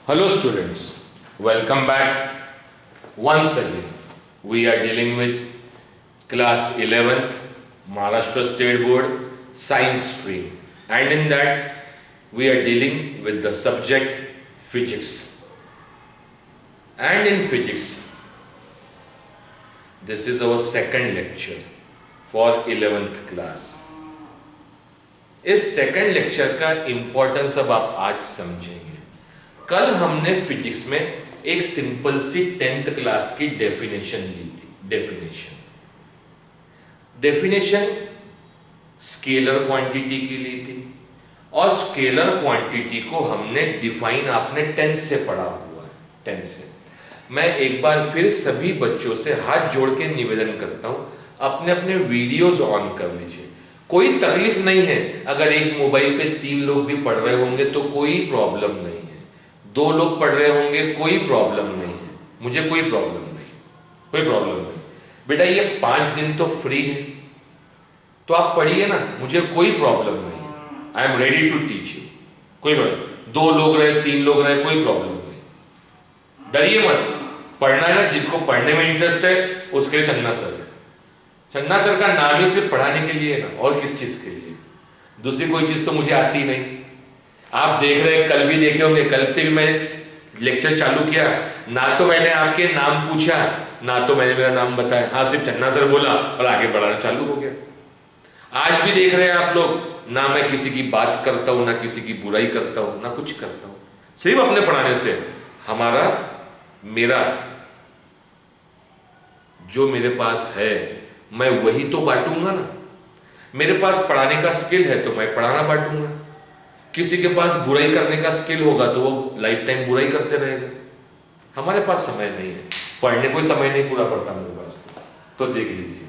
Hello students, welcome back. Once again, we are dealing with class 11th Maharashtra State Board Science stream, and in that we are dealing with the subject physics. And in physics, this is our second lecture for 11th class. इस second lecture का importance अब आप आज समझेंगे। कल हमने physics में एक सिंपल सी 10th क्लास की डेफिनेशन ली थी। डेफिनेशन स्केलर क्वांटिटी की ली थी और स्केलर क्वांटिटी को हमने डिफाइन आपने 10 से पढ़ा हुआ है। 10 से मैं एक बार फिर सभी बच्चों से हाथ जोड़ के निवेदन करता हूं, अपने अपने वीडियोज ऑन कर लीजिए। कोई तकलीफ नहीं है, अगर एक मोबाइल पे 3 लोग भी पढ़ रहे होंगे तो कोई प्रॉब्लम नहीं है, 2 लोग पढ़ रहे होंगे कोई प्रॉब्लम नहीं है, मुझे कोई प्रॉब्लम नहीं। बेटा ये 5 दिन तो फ्री है तो आप पढ़िए ना, मुझे कोई प्रॉब्लम नहीं है। I am ready to teach you, कोई प्रॉब्लम। 2 लोग रहे 3 लोग रहे कोई प्रॉब्लम नहीं, डरिए मत। पढ़ना है ना, जिसको पढ़ने में इंटरेस्ट है उसके लिए चन्ना सर का नाम ही सिर्फ पढ़ाने के लिए ना, और किस चीज के लिए। दूसरी कोई चीज तो मुझे आती नहीं। आप देख रहे कल भी देखे होंगे, कल से भी मैंने लेक्चर चालू किया, ना तो मैंने आपके नाम पूछा ना तो मैंने मेरा नाम बताया, हाँ सिर्फ चन्ना सर बोला और आगे बढ़ाना चालू हो गया। आज भी देख रहे हैं आप लोग, ना मैं किसी की बात करता हूं, ना किसी की बुराई करता हूं, ना कुछ करता हूं, सिर्फ अपने पढ़ाने से मेरा जो मेरे पास है मैं वही तो बांटूंगा ना। मेरे पास पढ़ाने का स्किल है तो मैं पढ़ाना बांटूंगा। किसी के पास बुराई करने का स्किल होगा तो वो लाइफ टाइम बुराई करते रहेगा। हमारे पास समय नहीं है, पढ़ने कोई समय नहीं पूरा पड़ता मेरे पास, तो देख लीजिए।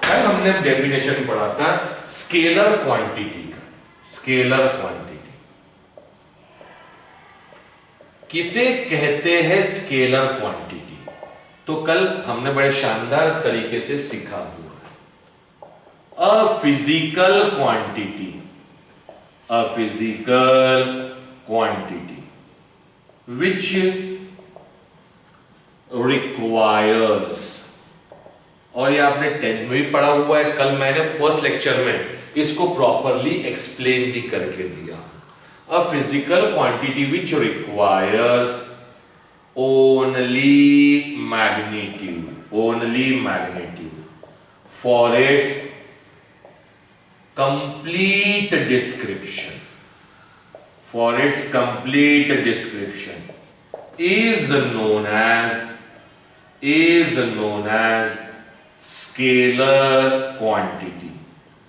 कल हमने डेफिनेशन पढ़ा था स्केलर क्वांटिटी का। स्केलर क्वांटिटी किसे कहते हैं? स्केलर क्वांटिटी तो कल हमने बड़े शानदार तरीके से सीखा हुआ है। अ फिजिकल क्वांटिटी which requires, और ये आपने 10th में भी पढ़ा हुआ है। कल मैंने फर्स्ट लेक्चर में इसको प्रॉपरली एक्सप्लेन भी करके दिया। अ physical quantity which requires only magnitude for its complete description is known as scalar quantity।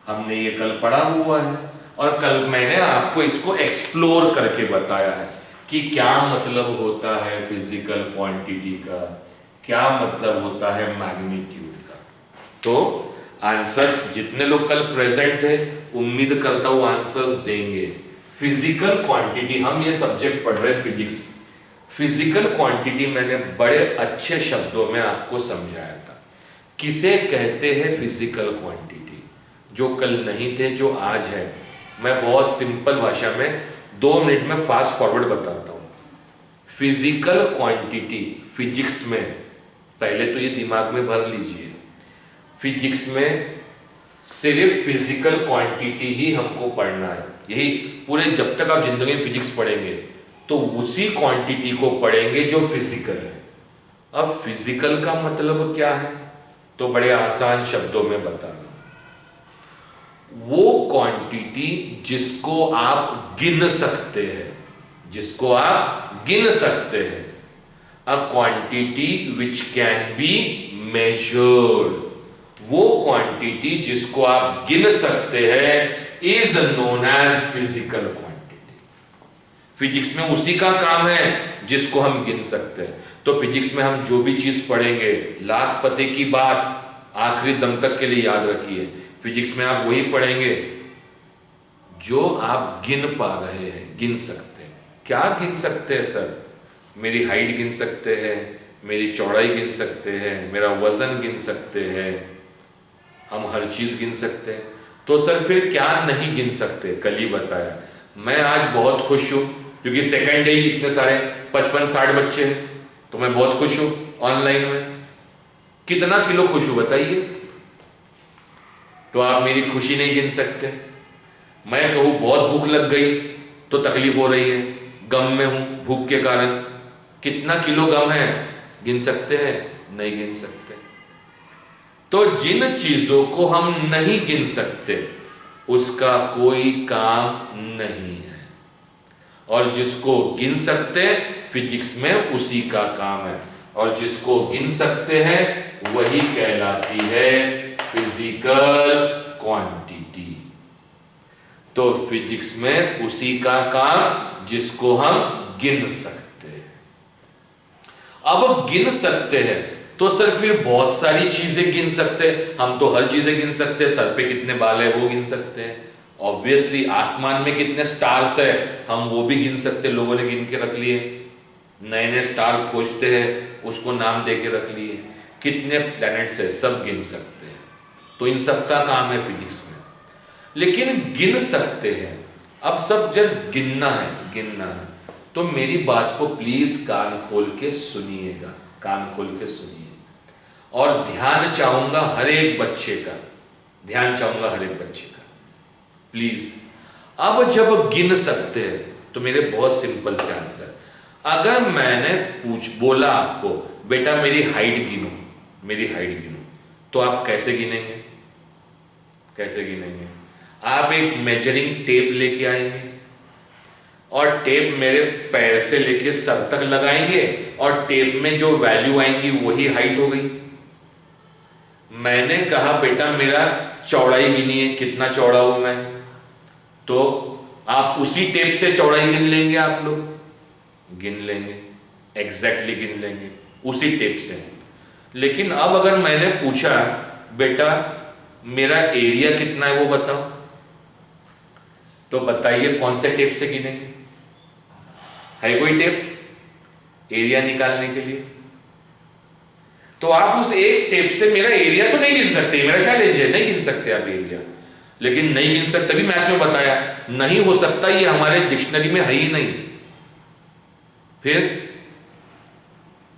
हमने ये कल पढ़ा हुआ है और कल मैंने आपको इसको एक्सप्लोर करके बताया है कि क्या मतलब होता है फिजिकल क्वांटिटी का, क्या मतलब होता है मैग्नीट्यूड का। तो आंसर्स जितने लोग कल प्रेजेंट थे उम्मीद करता हूं आंसर्स देंगे। फिजिकल क्वांटिटी, हम ये सब्जेक्ट पढ़ रहे हैं फिजिक्स। फिजिकल क्वांटिटी मैंने बड़े अच्छे शब्दों में आपको समझाया था। किसे कहते हैं फिजिकल क्वांटिटी? जो कल नहीं थे जो आज है, मैं बहुत सिंपल भाषा में 2 मिनट में फास्ट फॉरवर्ड बताता हूं। फिजिकल क्वांटिटी फिजिक्स में, पहले तो ये दिमाग में भर लीजिए, फिजिक्स में सिर्फ फिजिकल क्वांटिटी ही हमको पढ़ना है। यही पूरे, जब तक आप जिंदगी में फिजिक्स पढ़ेंगे तो उसी क्वांटिटी को पढ़ेंगे जो फिजिकल है। अब फिजिकल का मतलब क्या है तो बड़े आसान शब्दों में बता रहा हूं। वो क्वांटिटी जिसको आप गिन सकते हैं, a quantity which can be measured. वो क्वांटिटी जिसको आप गिन सकते हैं is known as physical quantity. Physics में उसी का काम है जिसको हम गिन सकते हैं। तो फिजिक्स में हम जो भी चीज पढ़ेंगे, लाख पते की बात आखिरी दम तक के लिए याद रखिए, फिजिक्स में आप वही पढ़ेंगे जो आप गिन पा रहे हैं, गिन सकते हैं। क्या गिन सकते हैं सर? मेरी हाइट गिन सकते हैं, मेरी चौड़ाई गिन सकते हैं, मेरा वजन गिन सकते हैं, हम हर चीज गिन सकते हैं। तो सर फिर क्या नहीं गिन सकते? कल ही बताया। मैं आज बहुत खुश हूं क्योंकि सेकंड डे ही इतने सारे 55-60 बच्चे हैं, तो मैं बहुत खुश हूं ऑनलाइन में। कितना किलो खुश हूं बताइए? तो आप मेरी खुशी नहीं गिन सकते। मैं कहूं बहुत भूख लग गई तो तकलीफ हो रही है, गम में हूं भूख के कारण, कितना किलो गम है गिन सकते हैं? नहीं गिन सकते। तो जिन चीजों को हम नहीं गिन सकते उसका कोई काम नहीं है, और जिसको गिन सकते फिजिक्स में उसी का काम है, और जिसको गिन सकते हैं वही कहलाती है फिजिकल क्वांटिटी। तो फिजिक्स में उसी का काम जिसको हम गिन सकते हैं। अब गिन सकते हैं तो सर फिर बहुत सारी चीजें गिन सकते हैं, हम तो हर चीजें गिन सकते हैं, सर पे कितने बाल है वो गिन सकते हैं, ऑब्वियसली आसमान में कितने स्टार्स है हम वो भी गिन सकते हैं, लोगों ने गिन के रख लिए, नए नए स्टार खोजते हैं उसको नाम दे के रख लिए, कितने प्लैनेट्स है सब गिन सकते हैं। तो इन सब का काम है फिजिक्स में, लेकिन गिन सकते हैं। अब सब जब गिनना है तो मेरी बात को प्लीज कान खोल के सुनिएगा, कान खोल के सुनिए, और ध्यान चाहूंगा हर एक बच्चे का, प्लीज। अब जब गिन सकते हैं तो मेरे बहुत सिंपल से आंसर, अगर मैंने बोला आपको बेटा मेरी हाइट गिनो, तो आप कैसे गिनेंगे? आप एक मेजरिंग टेप लेके आएंगे और टेप मेरे पैर से लेके सर तक लगाएंगे और टेप में जो वैल्यू आएंगी वही हाइट हो गई। मैंने कहा बेटा मेरा चौड़ाई गिनिए, कितना चौड़ा हूं मैं, तो आप उसी टेप से चौड़ाई गिन लेंगे, आप लोग गिन लेंगे, एग्जैक्टली गिन लेंगे उसी टेप से। लेकिन अब अगर मैंने पूछा बेटा मेरा एरिया कितना है वो बताओ, तो बताइए कौन से टेप से गिनेंगे? है कोई टेप एरिया निकालने के लिए? तो आप उस एक टेप से मेरा एरिया तो नहीं गिन सकते, मेरा चैलेंज है, नहीं गिन सकते आप एरिया। लेकिन नहीं गिन सकते भी मैथ्स में बताया, नहीं हो सकता, ये हमारे डिक्शनरी में है ही नहीं। फिर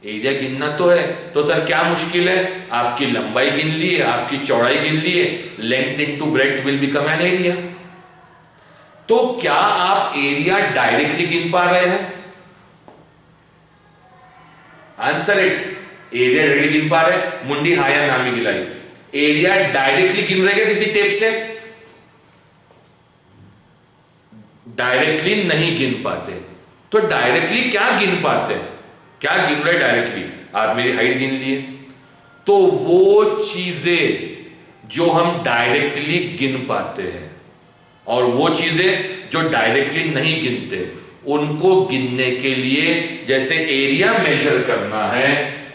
एरिया गिनना तो है, तो सर क्या मुश्किल है? आपकी लंबाई गिन लिए, आपकी चौड़ाई गिन लिए, length into breadth will become an area. तो क्या आप एरिया डायरेक्टली गिन पा रहे हैं? आंसर इट, एरिया डायरेक्टली गिन पा रहे? मुंडी हाँ या ना में गिलाई, एरिया डायरेक्टली गिन रहे किसी टेप से? डायरेक्टली नहीं गिन पाते। तो डायरेक्टली क्या गिन पाते हैं? क्या गिन रहे डायरेक्टली? आप मेरी हाइट गिन लिए, तो वो चीजें जो हम डायरेक्टली गिन पाते हैं और वो चीजें जो डायरेक्टली नहीं गिनते, उनको गिनने के लिए, जैसे एरिया मेजर करना है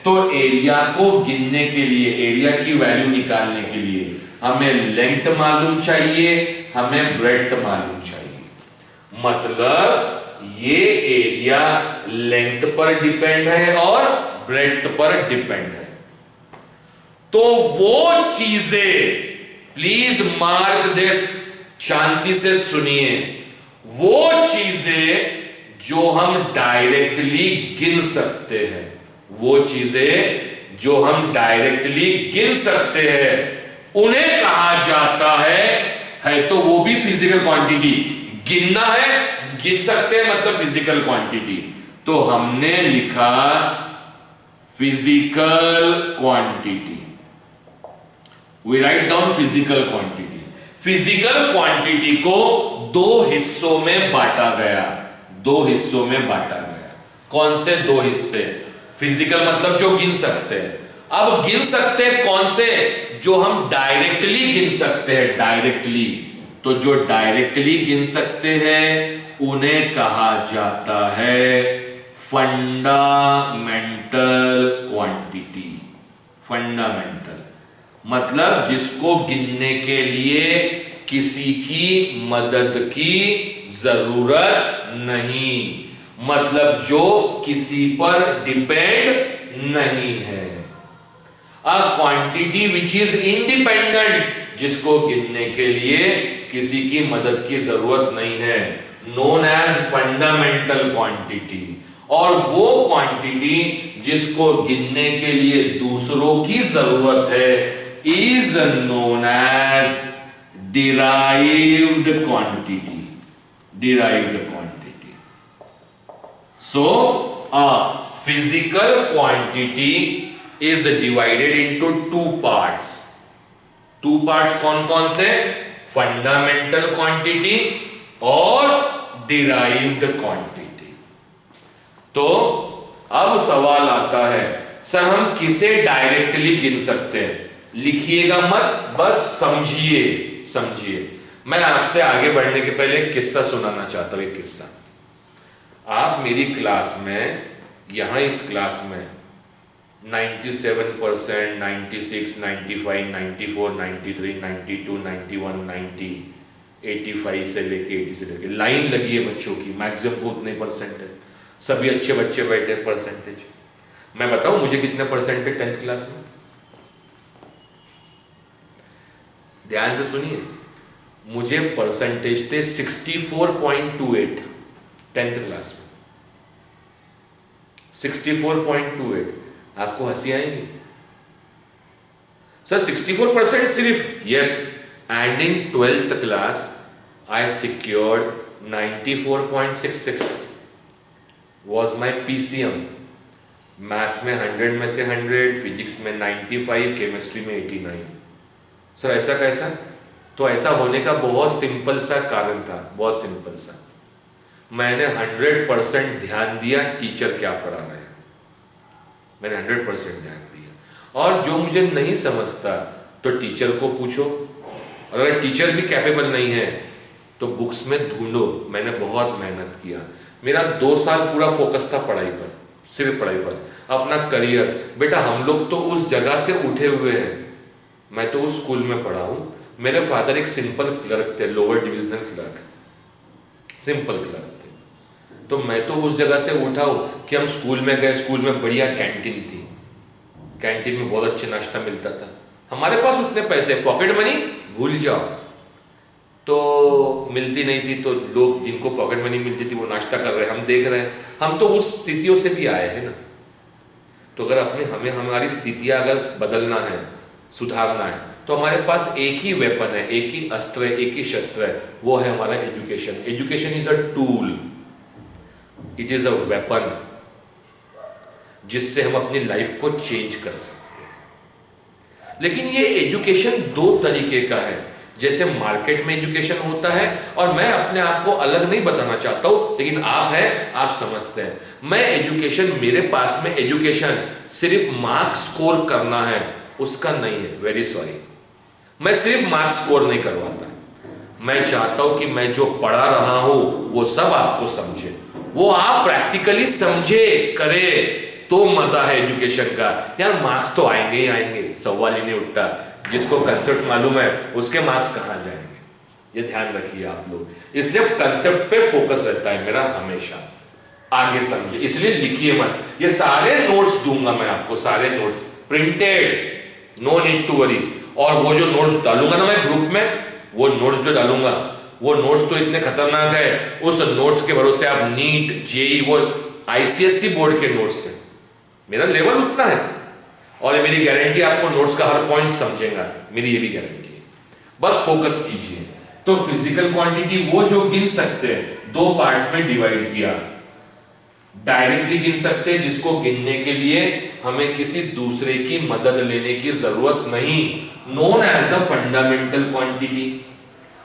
तो एरिया को गिनने के लिए, एरिया की वैल्यू निकालने के लिए हमें लेंथ मालूम चाहिए, हमें ब्रेड्थ मालूम चाहिए। मतलब ये एरिया लेंथ पर डिपेंड है और ब्रेड्थ पर डिपेंड है। तो वो चीजें, प्लीज मार्क दिस, शांति से सुनिए, वो चीजें जो हम डायरेक्टली गिन सकते हैं, वो चीजें जो हम डायरेक्टली गिन सकते हैं, उन्हें कहा जाता है तो वो भी फिजिकल क्वांटिटी। गिनना है, गिन सकते हैं मतलब फिजिकल क्वांटिटी। तो हमने लिखा physical quantity, we write down physical quantity. Physical quantity को दो हिस्सों में बांटा गया, कौन से दो हिस्से? फिजिकल मतलब जो गिन सकते हैं। अब गिन सकते हैं कौन से? जो हम डायरेक्टली गिन सकते हैं, डायरेक्टली। तो जो डायरेक्टली गिन सकते हैं उन्हें कहा जाता है फंडामेंटल क्वांटिटी। फंडामेंटल मतलब जिसको गिनने के लिए किसी की मदद की जरूरत नहीं, मतलब जो किसी पर डिपेंड नहीं है। अ क्वांटिटी विच इज इंडिपेंडेंट, जिसको गिनने के लिए किसी की मदद की जरूरत नहीं है, नोन एज फंडामेंटल क्वांटिटी, और वो क्वांटिटी जिसको गिनने के लिए दूसरों की जरूरत है is known as derived quantity, derived quantity. So a physical quantity is divided into two parts. Two parts कौन कौन से? फंडामेंटल क्वांटिटी और डिराइव्ड क्वांटिटी। तो अब सवाल आता है, सर हम किसे डायरेक्टली गिन सकते हैं? लिखिएगा मत, बस समझिए, समझिए। मैं आपसे आगे बढ़ने के पहले एक किस्सा सुनाना चाहता हूं। एक किस्सा, आप मेरी क्लास में, यहां इस क्लास में 97%, 96, 95, 94, 93, 92, 91, 90, 85 से लेके 80 से लेके लाइन लगी है बच्चों की। मैक्सिमम को उतने परसेंट है, सभी अच्छे बच्चे बैठे परसेंटेज। मैं बताऊं मुझे कितने परसेंट है 10th क्लास में? ध्यान से सुनिए, मुझे परसेंटेज थे 64.28 10th क्लास में, 64.28। आपको हंसी आएगी सर 64% सिर्फ? Yes, and in 12th class I secured 94.66 was my PCM। Maths में 100 में से 100, फिजिक्स में 95, केमिस्ट्री में 89। सर ऐसा कैसा? तो ऐसा होने का बहुत सिंपल सा कारण था, बहुत सिंपल सा। मैंने 100% ध्यान दिया टीचर क्या पढ़ा रहे हैं, मैंने 100% ध्यान दिया। और जो मुझे नहीं समझता तो टीचर को पूछो, और अगर टीचर भी कैपेबल नहीं है तो बुक्स में ढूंढो। मैंने बहुत मेहनत किया, मेरा 2 साल पूरा फोकस था पढ़ाई पर, सिर्फ पढ़ाई पर। अपना करियर, बेटा हम लोग तो उस जगह से उठे हुए हैं, मैं तो उस स्कूल में पढ़ा हूँ। मेरे फादर एक सिंपल क्लर्क थे, lower divisional clerk, simple clerk थे। तो मैं तो उस जगह से उठा हूँ कि हम स्कूल में गए, स्कूल में बढ़िया कैंटीन थी, कैंटीन में बहुत अच्छे नाश्ता मिलता था। हमारे पास उतने पैसे, पॉकेट मनी भूल जाओ, तो मिलती नहीं थी। तो लोग जिनको पॉकेट मनी मिलती थी वो नाश्ता कर रहे हैं, हम देख रहे हैं। हम तो उस स्थितियों से भी आए हैं ना। तो अगर हमें हमारी स्थितियां अगर बदलना है, सुधारना है, तो हमारे पास एक ही वेपन है, एक ही अस्त्र है, एक ही शस्त्र है, वो है हमारा education. Education is a tool, it is a weapon जिससे हम अपनी लाइफ को चेंज कर सकते हैं। लेकिन ये एजुकेशन 2 तरीके का है। जैसे मार्केट में एजुकेशन होता है, और मैं अपने आप को अलग नहीं बताना चाहता हूं, लेकिन आप हैं, आप समझते हैं। मैं एजुकेशन, मेरे पास में एजुकेशन सिर्फ मार्क्स स्कोर करना है उसका नहीं है, वेरी सॉरी। मैं सिर्फ मार्क्स स्कोर नहीं करवाता, मैं चाहता हूं कि मैं जो पढ़ा रहा हूं वो सब आपको समझे, वो आप प्रैक्टिकली समझे करे, तो मजा है एजुकेशन का। यार मार्क्स तो आएंगे ही आएंगे, सवाल ही नहीं उठता। जिसको कंसेप्ट मालूम है उसके मार्क्स कहां जाएंगे, ये ध्यान रखिए आप लोग। इसलिए कंसेप्ट पे फोकस रहता है मेरा हमेशा, आगे समझिए। इसलिए लिखिए मत, ये सारे नोट्स दूंगा मैं आपको, सारे notes printed, no need to worry. और वो जो नोट्स डालूंगा ना मैं ग्रुप में, वो नोट्स जो डालूंगा, वो नोट्स तो इतने खतरनाक है, उस नोट्स के भरोसे आप नीट, जेई, वो आईसीएसई बोर्ड के नोट्स से, मेरा लेवल उतना है, और ये मेरी गारंटी, आपको नोट्स का हर पॉइंट समझेगा, मेरी ये भी गारंटी है। बस फोकस कीजिए। तो फिजिकल क्वांटिटी वो जो गिन सकते हैं, 2 पार्ट्स में डिवाइड किया। डायरेक्टली गिन सकते हैं, जिसको गिनने के लिए हमें किसी दूसरे की मदद लेने की जरूरत नहीं, known as a fundamental quantity.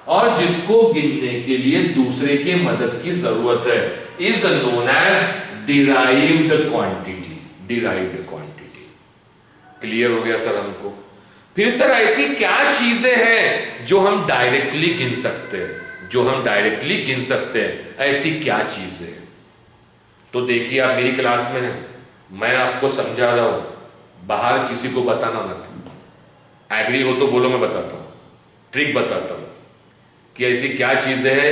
और जिसको गिनने के लिए दूसरे की मदद की जरूरत है is known as derived quantity, derived quantity. Clear हो गया सर हमको? फिर सर ऐसी क्या चीजें हैं जो हम डायरेक्टली गिन सकते हैं, जो हम डायरेक्टली गिन सकते हैं, ऐसी क्या चीजें हैं? तो देखिए, आप मेरी क्लास में हैं, मैं आपको समझा रहा हूं, बाहर किसी को बताना मत। एग्री हो तो बोलो, मैं बताता हूं, ट्रिक बताता हूं कि ऐसी क्या चीजें हैं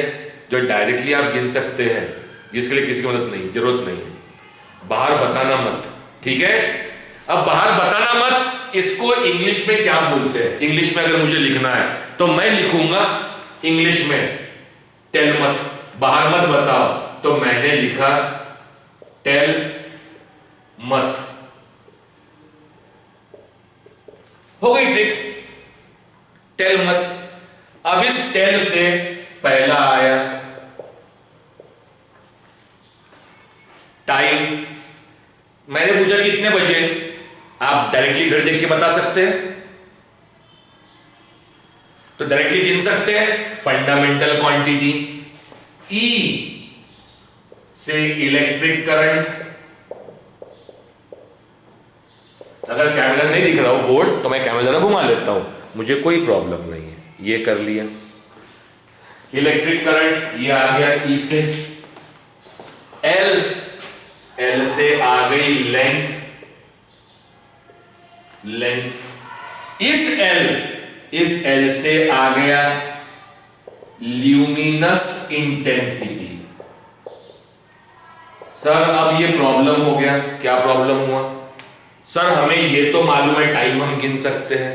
जो डायरेक्टली आप गिन सकते हैं, जिसके लिए किसी की मदद नहीं, जरूरत नहीं है। बाहर बताना मत, ठीक है? अब बाहर बताना मत, इसको इंग्लिश में क्या बोलते हैं? इंग्लिश में अगर मुझे लिखना है तो मैं लिखूंगा इंग्लिश में टेल मत, बाहर मत बताओ, तो मैंने लिखा टेल मत, हो गई ट्रिक, टेल मत। अब इस टेल से पहला आया टाइम, मैंने पूछा कितने बजे, आप डायरेक्टली घर देख के बता सकते हैं, तो डायरेक्टली गिन सकते हैं। फंडामेंटल क्वांटिटी E से इलेक्ट्रिक करंट, अगर कैमरा नहीं दिख रहा हो बोर्ड तो मैं कैमरा घुमा लेता हूं, मुझे कोई प्रॉब्लम नहीं है। ये कर लिया इलेक्ट्रिक करंट, ये आ गया E से, L से आ गई लेंथ, इस L से आ गया ल्यूमिनस इंटेंसिटी। सर अब ये प्रॉब्लम हो गया, क्या प्रॉब्लम हुआ? सर हमें ये तो मालूम है टाइम हम गिन सकते हैं,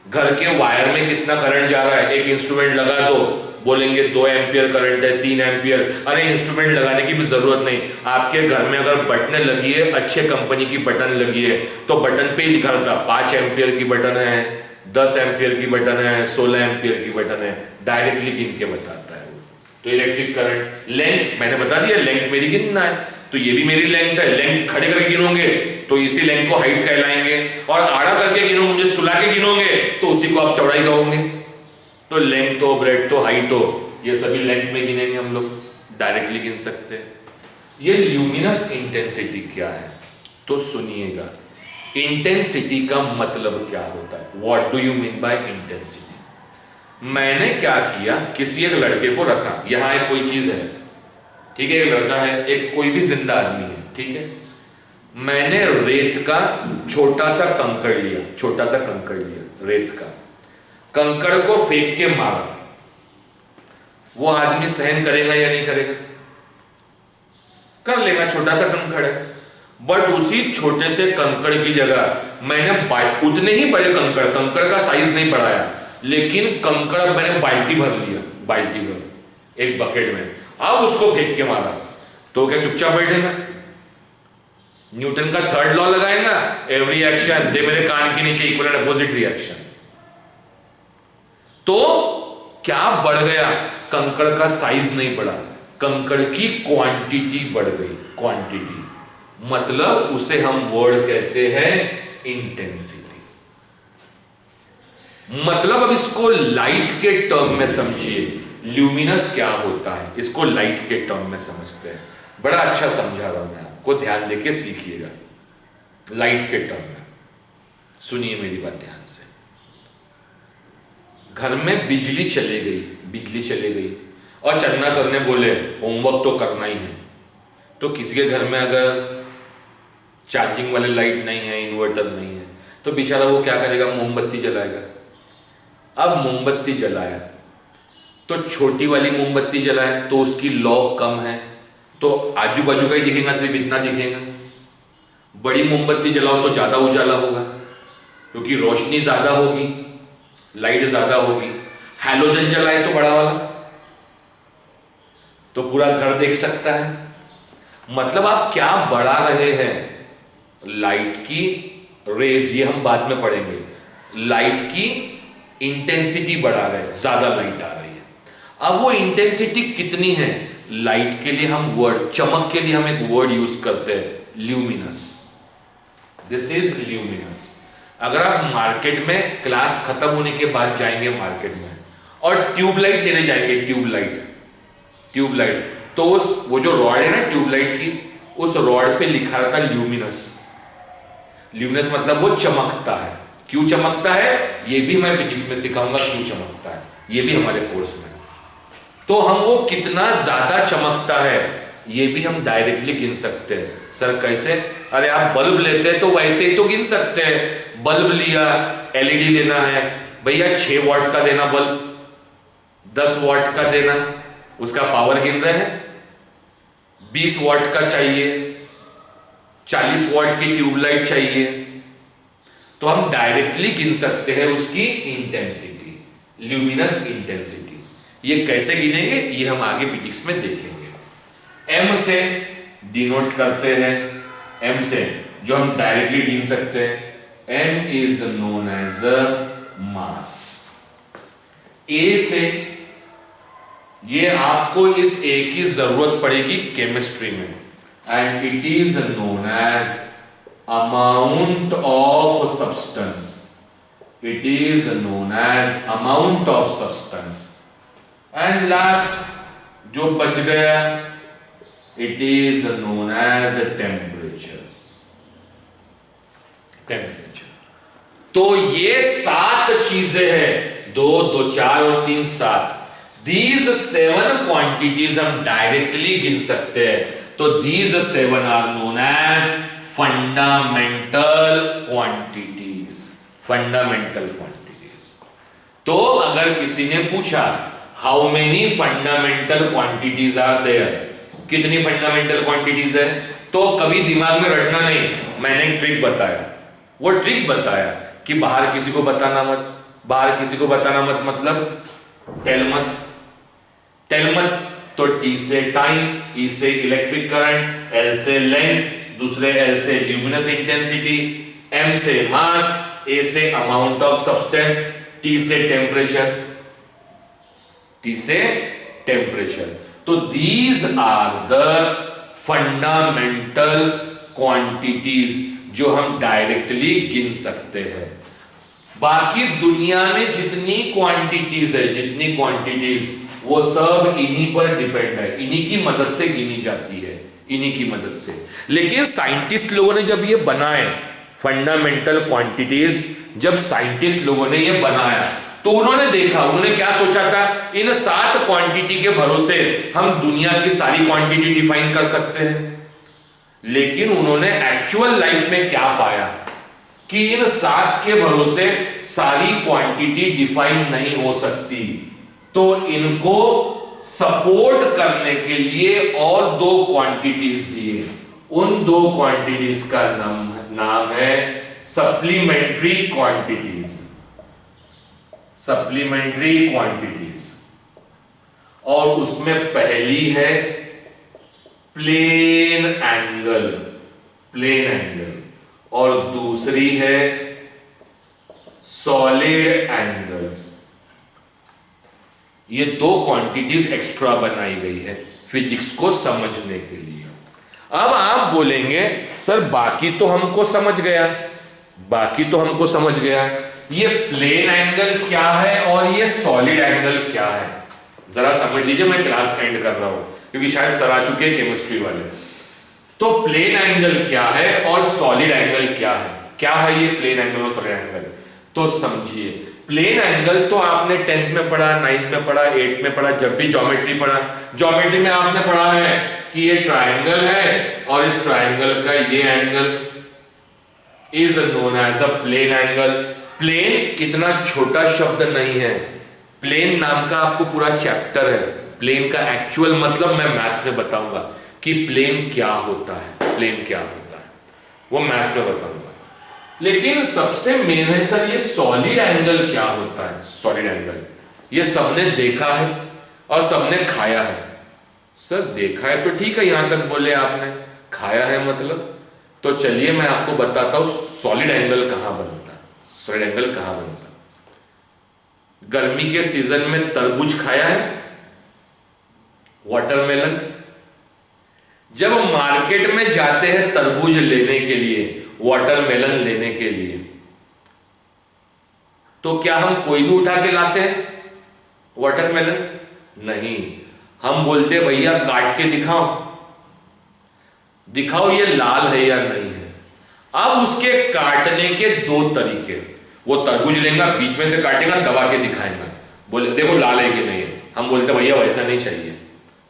घर के वायर में कितना करंट जा रहा है, एक इंस्ट्रूमेंट लगा दो, बोलेंगे 2 एम्पियर करंट है, 3 एम्पियर। अरे इंस्ट्रूमेंट लगाने की भी जरूरत नहीं, आपके घर में अगर बटन लगी है, अच्छे कंपनी की बटन लगी है, तो बटन पे ही लिखा रहता 5 एम्पियर की बटन है, 10 एम्पियर की बटन है, 16 एम्पियर की बटन है, डायरेक्टली गिन के बताता है। तो इलेक्ट्रिक करंट, लेंथ मैंने बता दिया, लेंथ मेरी गिनना है, तो ये भी मेरी लेंथ है, लेंथ खड़े करके गिनोगे तो इसी लेंथ को हाइट कहलाएंगे, और आड़ा करके गिनोगे, मुझे सुला के गिनोगे तो उसी को आप चौड़ाई कहोगे। तो लेंथ हो, ब्रेड हो, हाइट हो, ये सभी लेंथ में गिनेंगे हम लोग, डायरेक्टली गिन सकते हैं। ये ल्यूमिनस इंटेंसिटी क्या है, तो सुनिएगा, इंटेंसिटी का मतलब क्या होता है, what do you mean by intensity. मैंने क्या किया, किसी एक लड़के को रखा, यहां एक कोई चीज है, ठीक है, एक लड़का है, एक कोई भी जिंदा आदमी है, ठीक है, मैंने रेत का छोटा सा कंकड़ लिया, रेत का कंकड़ को फेंक के मारा, वो आदमी सहन करेगा या नहीं करेगा? कर लेगा, छोटा सा कंकड़ है। बट उसी छोटे से कंकड़ की जगह मैंने उतने ही बड़े कंकड़ का साइज नहीं बढ़ाया, लेकिन कंकड़ मैंने बाल्टी भर लिया, बाल्टी भर एक बकेट में, अब उसको फेंक के मारा, तो क्या चुपचाप बैठेगा? न्यूटन का 3rd लॉ लगाएगा, एवरी एक्शन दे मेरे कान के नीचे इक्वल एंड अपोजिट रिएक्शन। तो क्या बढ़ गया? कंकड़ का साइज नहीं बढ़ा, कंकड़ की क्वांटिटी बढ़ गई, क्वांटिटी, मतलब उसे हम वर्ड कहते हैं इंटेंसिटी। मतलब अब इसको लाइट के टर्म में समझिए, ल्यूमिनस क्या होता है, इसको लाइट के टर्म में समझते हैं। बड़ा अच्छा समझा रहा हूं मैं आपको, ध्यान देके सीखिएगा। लाइट के टर्म में सुनिए मेरी बात ध्यान से। घर में बिजली चली गई और चन्ना सर ने बोले होमवर्क तो करना ही है, तो किसी के घर में अगर चार्जिंग वाले लाइट नहीं है, इन्वर्टर नहीं है, तो बेचारा वो क्या करेगा? मोमबत्ती जलाएगा। अब मोमबत्ती जलाया तो छोटी वाली मोमबत्ती जलाए तो उसकी लौ कम है, तो आजू बाजू का ही दिखेगा, सिर्फ इतना दिखेगा। बड़ी मोमबत्ती जलाओ तो ज्यादा उजाला होगा, क्योंकि रोशनी ज्यादा होगी, लाइट ज्यादा होगी। हैलोजन जलाए तो बड़ा वाला, तो पूरा घर देख सकता है। मतलब आप क्या बढ़ा रहे हैं? लाइट की रेज, ये हम बाद में पढ़ेंगे, लाइट की इंटेंसिटी बढ़ा रहे हैं, ज्यादा लाइट आ रही है। अब वो इंटेंसिटी कितनी है? लाइट के लिए हम वर्ड, चमक के लिए हम एक वर्ड यूज करते हैं, ल्यूमिनस। This is luminous. अगर आप मार्केट में क्लास खत्म होने के बाद जाएंगे मार्केट में और ट्यूबलाइट लेने जाएंगे, ट्यूबलाइट, तो वो जो रॉड है ना ट्यूबलाइट की, उस रॉड पे लिखा रहता ल्यूमिनस। ल्यूमिनस मतलब वो चमकता है। क्यों चमकता है ये भी मैं फिजिक्स में सिखाऊंगा, क्यों चमकता है ये भी हमारे कोर्स में। तो हम वो कितना ज्यादा चमकता है ये भी हम डायरेक्टली गिन सकते हैं। सर कैसे? अरे आप बल्ब लेते हैं तो वैसे ही तो गिन सकते हैं। बल्ब लिया, एलईडी लेना है भैया, 6 वॉट का देना बल्ब, 10 वॉट का देना, उसका पावर गिन रहे हैं। 20 वॉट का चाहिए, 40 वॉट की ट्यूबलाइट चाहिए, तो हम डायरेक्टली गिन सकते हैं उसकी इंटेंसिटी, ल्यूमिनस इंटेंसिटी। ये कैसे गिनेंगे ये हम आगे फिजिक्स में देखेंगे। एम से डिनोट करते हैं, एम से जो हम डायरेक्टली गिन सकते हैं, M is known as mass. ए से, ये आपको इस ए की जरूरत पड़ेगी केमिस्ट्री में, and it is known as amount of substance, it is known as amount of substance. And last जो बच गया, it is known as temperature, temperature. तो ये 7 चीजें हैं, 2 2 4 और 3 7। These 7 क्वांटिटीज हम डायरेक्टली गिन सकते हैं, तो these 7 are known as fundamental quantities, fundamental quantities. तो अगर किसी ने पूछा how many fundamental quantities are there, कितनी फंडामेंटल क्वांटिटीज है, तो कभी दिमाग में रटना नहीं, मैंने एक ट्रिक बताया। वो ट्रिक बताया कि बाहर किसी को बताना मत, बाहर किसी को बताना मत मतलब टेल मत, टेल मत। तो टी से टाइम, ई से इलेक्ट्रिक करंट, एल से लेंथ, दूसरे एल से ल्यूमिनस इंटेंसिटी, एम से मास, ए से अमाउंट ऑफ सब्सटेंस, टी से टेम्परेचर, टी से टेम्परेचर। तो these are the fundamental quantities जो हम डायरेक्टली गिन सकते हैं। बाकी दुनिया में जितनी क्वांटिटीज है, जितनी क्वांटिटीज, वो सब इन्हीं पर डिपेंड है, इन्हीं की मदद से गिनी जाती है, इन्हीं की मदद से। लेकिन साइंटिस्ट लोगों ने जब ये बनाए फंडामेंटल क्वांटिटीज, जब साइंटिस्ट लोगों ने ये बनाया तो उन्होंने देखा, उन्होंने क्या सोचा था, इन 7 क्वांटिटी के भरोसे हम दुनिया की सारी क्वांटिटी डिफाइन कर सकते हैं। लेकिन उन्होंने एक्चुअल लाइफ में क्या पाया कि इन 7 के भरोसे सारी क्वांटिटी डिफाइन नहीं हो सकती। तो इनको सपोर्ट करने के लिए और 2 क्वांटिटीज दिए। उन 2 क्वांटिटीज का नाम है सप्लीमेंट्री क्वांटिटीज, सप्लीमेंट्री क्वांटिटीज। और उसमें पहली है प्लेन एंगल, प्लेन एंगल, और दूसरी है सॉलिड एंगल। ये 2 क्वांटिटीज एक्स्ट्रा बनाई गई है फिजिक्स को समझने के लिए। अब आप बोलेंगे सर बाकी तो हमको समझ गया, बाकी तो हमको समझ गया, ये प्लेन एंगल क्या है और ये सॉलिड एंगल क्या है, जरा समझ लीजिए। मैं क्लास एंड कर रहा हूं क्योंकि शायद सर आ चुके हैं केमिस्ट्री वाले। तो प्लेन एंगल क्या है और सॉलिड एंगल क्या है, क्या है ये प्लेन एंगल और सॉलिड एंगल? तो समझिए, प्लेन एंगल तो आपने 10th में पढ़ा, 9th में पढ़ा, 8th में पढ़ा, जब भी ज्योमेट्री पढ़ा, ज्योमेट्री में आपने पढ़ा है कि ये ट्राइंगल है और इस ट्राइंगल का ये angle is known as a plane angle. Plane इतना छोटा शब्द नहीं है, प्लेन नाम का आपको पूरा चैप्टर है। प्लेन का एक्चुअल मतलब मैं मैथ्स में बताऊंगा कि प्लेन क्या होता है, प्लेन क्या होता है वो मैथ्स में बताऊंगा। लेकिन सबसे मेन है सर ये सॉलिड एंगल क्या होता है। सॉलिड एंगल ये सबने देखा है और सबने खाया है। सर देखा है तो ठीक है, यहां तक बोले आपने, खाया है मतलब, तो चलिए मैं आपको बताता हूं सॉलिड एंगल कहां बनता है। सॉलिड एंगल कहां बनता है? गर्मी के सीजन में तरबूज खाया है, वाटरमेलन। जब मार्केट में जाते हैं तरबूज लेने के लिए, वाटरमेलन लेने के लिए, तो क्या हम कोई भी उठा के लाते हैं वाटरमेलन? नहीं, हम बोलते हैं भैया काट के दिखाओ, दिखाओ ये लाल है या नहीं है। अब उसके काटने के 2 तरीके, वो तरबूज लेगा, बीच में से काटेगा, दबा के दिखाएगा, बोले देखो लाल है कि नहीं है। हम बोलते भैया वैसा नहीं चाहिए।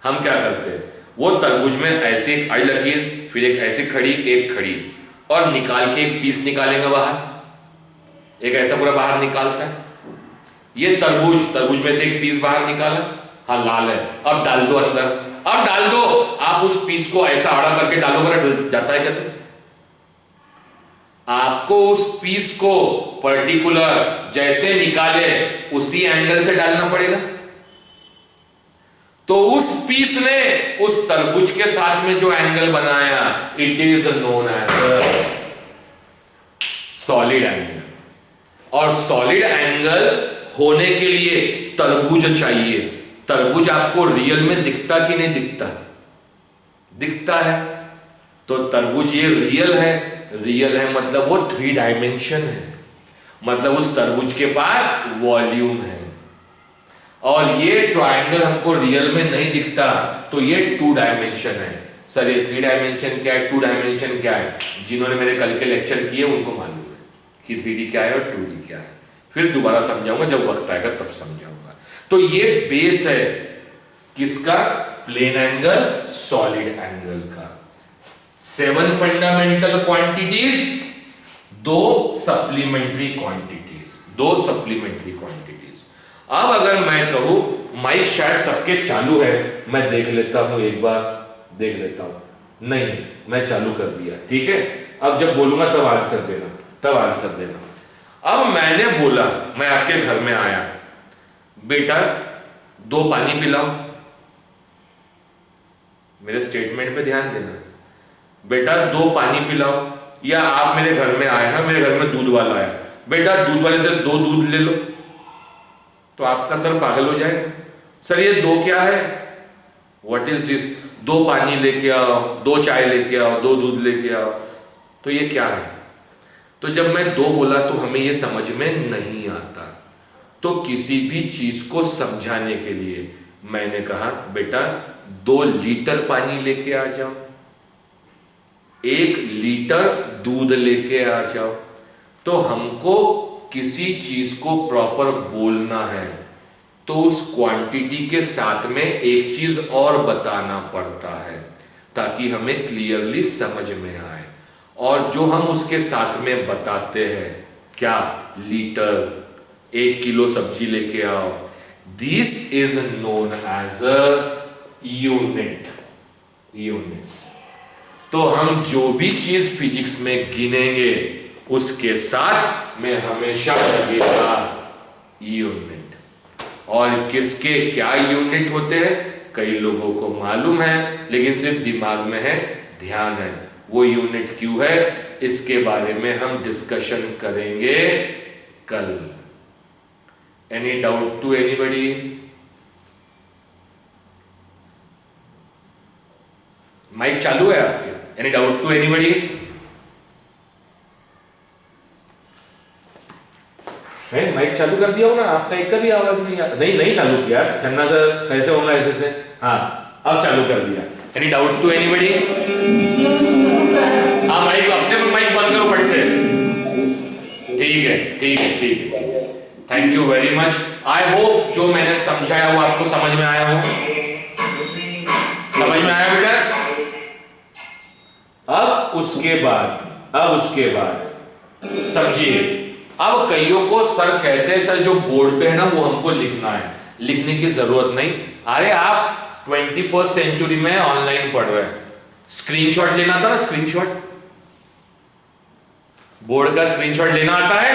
हम क्या करते हैं, वो तरबूज में ऐसे एक अड़ लकीर, फिर एक ऐसे खड़ी, एक खड़ी, और निकाल के एक पीस निकालेंगे बाहर, एक ऐसा पूरा बाहर निकालता है। ये तरबूज में से एक पीस बाहर निकाला, हाँ लाल है, अब डाल दो अंदर, अब डाल दो। आप उस पीस को ऐसा आड़ा करके डालो, मेरा डल जाता है क्या? तो आपको उस पीस को पर्टिकुलर जैसे निकाले उसी एंगल से डालना पड़ेगा। तो उस पीस ने उस तरबूज के साथ में जो एंगल बनाया, it is known as solid angle. और सॉलिड एंगल होने के लिए तरबूज चाहिए। तरबूज आपको रियल में दिखता कि नहीं दिखता? दिखता है। तो तरबूज ये रियल है। रियल है मतलब वो 3 डायमेंशन है, मतलब उस तरबूज के पास वॉल्यूम है। और ये ट्रायंगल हमको रियल में नहीं दिखता, तो ये 2 डायमेंशन है। सर ये 3 डायमेंशन क्या है, 2 डायमेंशन क्या है? जिन्होंने मेरे कल के लेक्चर किए उनको मालूम है कि 3D क्या है और 2D क्या है। फिर दोबारा समझाऊंगा, जब वक्त आएगा तब समझाऊंगा। तो ये बेस है किसका? प्लेन एंगल सॉलिड एंगल का। 7 fundamental quantities, 2 supplementary quantities, 2 supplementary quantities. अब अगर मैं कहूं माइक शायद सबके चालू है, मैं देख लेता हूं, एक बार देख लेता हूं। नहीं, मैं चालू कर दिया, ठीक है। अब जब बोलूंगा तब आंसर देना, तब आंसर देना। अब मैंने बोला, मैं आपके घर में आया, बेटा 2 पानी पिलाओ। मेरे स्टेटमेंट पे ध्यान देना। बेटा 2 पानी पिलाओ। या आप मेरे घर में आए हैं, मेरे घर में दूध वाला आया, बेटा दूध वाले से 2 दूध ले लो। तो आपका सर पागल हो जाएगा, सर ये 2 क्या है, व्हाट इज दिस? 2 पानी लेके आओ, 2 चाय लेके आओ, 2 दूध लेके आओ, तो ये क्या है? तो जब मैं 2 बोला तो हमें ये समझ में नहीं आता। तो किसी भी चीज को समझाने के लिए मैंने कहा बेटा 2 लीटर पानी लेके आ जाओ, 1 लीटर दूध लेके आ जाओ। तो हमको किसी चीज को प्रॉपर बोलना है तो उस क्वांटिटी के साथ में एक चीज और बताना पड़ता है ताकि हमें क्लियरली समझ में आए। और जो हम उसके साथ में बताते हैं, क्या? लीटर, 1 किलो सब्जी लेके आओ, this is known as a unit, units. तो हम जो भी चीज फिजिक्स में गिनेंगे उसके साथ में हमेशा लगेगा यूनिट। और किसके क्या यूनिट होते हैं कई लोगों को मालूम है, लेकिन सिर्फ दिमाग में है, ध्यान है। वो यूनिट क्यों है इसके बारे में हम डिस्कशन करेंगे कल। Any doubt to anybody? Mic चालू है आपके? Any doubt to anybody? है माइक चालू कर दिया हो ना आपका, एक का भी आवाज नहीं आता। नहीं चालू किया, चन्ना सर ऐसे होगा, ऐसे से। हाँ अब चालू कर दिया। Any doubt to anybody? हाँ माइक अपने माइक बंद करो फट से। ठीक है, ठीक है, ठीक है। Thank you very much. I hope जो मैंने समझाया वो आपको समझ में आया हो। समझ में आया बेटा? अब उसके बाद समझिए। अब कईयों को सर कहते हैं सर जो बोर्ड पे है ना वो हमको लिखना है। लिखने की जरूरत नहीं। अरे आप 21st सेंचुरी में ऑनलाइन पढ़ रहे हैं, स्क्रीनशॉट लेना था ना, स्क्रीनशॉट, बोर्ड का स्क्रीनशॉट लेना आता है?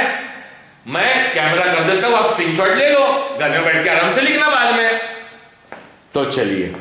मैं कैमरा कर देता हूं, आप स्क्रीनशॉट ले लो, घर में बैठ के आराम से लिखना बाद में। तो चलिए